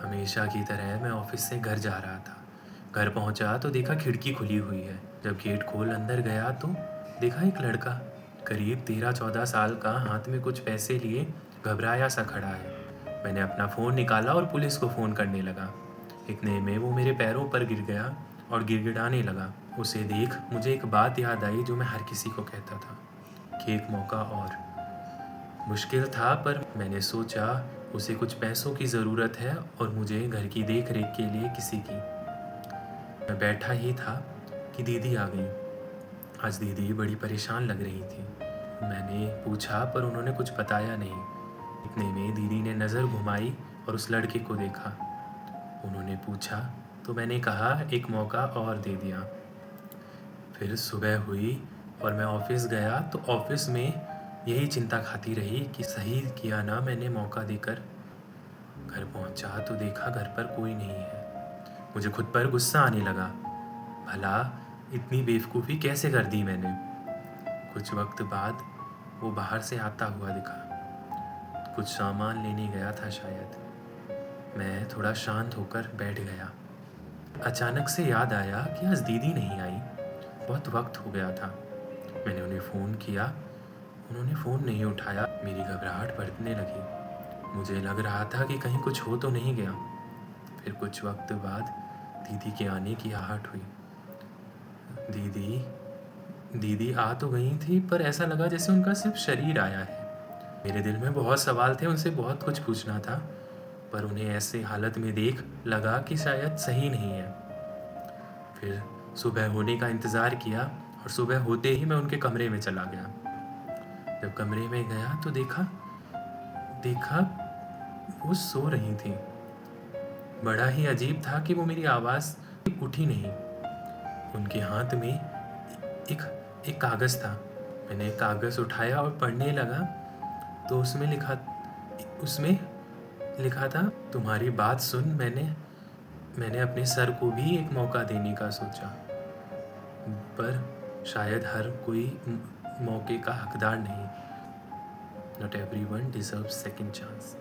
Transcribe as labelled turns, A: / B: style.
A: हमेशा की तरह मैं ऑफिस से घर जा रहा था। घर पहुंचा तो देखा खिड़की खुली हुई है। जब गेट खोल अंदर गया तो देखा एक लड़का करीब 13-14 साल का हाथ में कुछ पैसे लिए घबराया सा खड़ा है। मैंने अपना फ़ोन निकाला और पुलिस को फ़ोन करने लगा। इतने में वो मेरे पैरों पर गिर गया और गिड़गिड़ाने लगा। उसे देख मुझे एक बात याद आई जो मैं हर किसी को कहता था कि एक मौका और। मुश्किल था पर मैंने सोचा उसे कुछ पैसों की ज़रूरत है और मुझे घर की देख रेख के लिए किसी की। मैं बैठा ही था कि दीदी आ गई। आज दीदी बड़ी परेशान लग रही थी। मैंने पूछा पर उन्होंने कुछ बताया नहीं। इतने में दीदी ने नज़र घुमाई और उस लड़के को देखा। उन्होंने पूछा तो मैंने कहा एक मौका और दे दिया। फिर सुबह हुई और मैं ऑफिस गया तो ऑफिस में यही चिंता खाती रही कि सही किया ना मैंने मौका देकर। घर पहुंचा तो देखा घर पर कोई नहीं है। मुझे खुद पर गुस्सा आने लगा। भला इतनी बेवकूफ़ी कैसे कर दी मैंने। कुछ वक्त बाद वो बाहर से आता हुआ दिखा। कुछ सामान लेने गया था शायद। मैं थोड़ा शांत होकर बैठ गया। अचानक से याद आया कि आज दीदी नहीं आई। बहुत वक्त हो गया था। मैंने उन्हें फ़ोन किया, उन्होंने फ़ोन नहीं उठाया। मेरी घबराहट बढ़ने लगी। मुझे लग रहा था कि कहीं कुछ हो तो नहीं गया। फिर कुछ वक्त बाद दीदी के आने की आहट हुई। दीदी आ तो गई थी पर ऐसा लगा जैसे उनका सिर्फ शरीर आया है। मेरे दिल में बहुत सवाल थे, उनसे बहुत कुछ पूछना था पर उन्हें ऐसे हालत में देख लगा कि शायद सही नहीं है। फिर सुबह होने का इंतज़ार किया और सुबह होते ही मैं उनके कमरे में चला गया। जब कमरे में गया तो देखा वो सो रही थी। बड़ा ही अजीब था कि वो मेरी आवाज़ उठी नहीं। उनके हाथ में एक एक कागज़ था। मैंने कागज़ उठाया और पढ़ने लगा तो उसमें लिखा था तुम्हारी बात सुन मैंने अपने सर को भी एक मौका देने का सोचा, पर शायद हर कोई मौके का हकदार नहीं। Not everyone deserves second chance.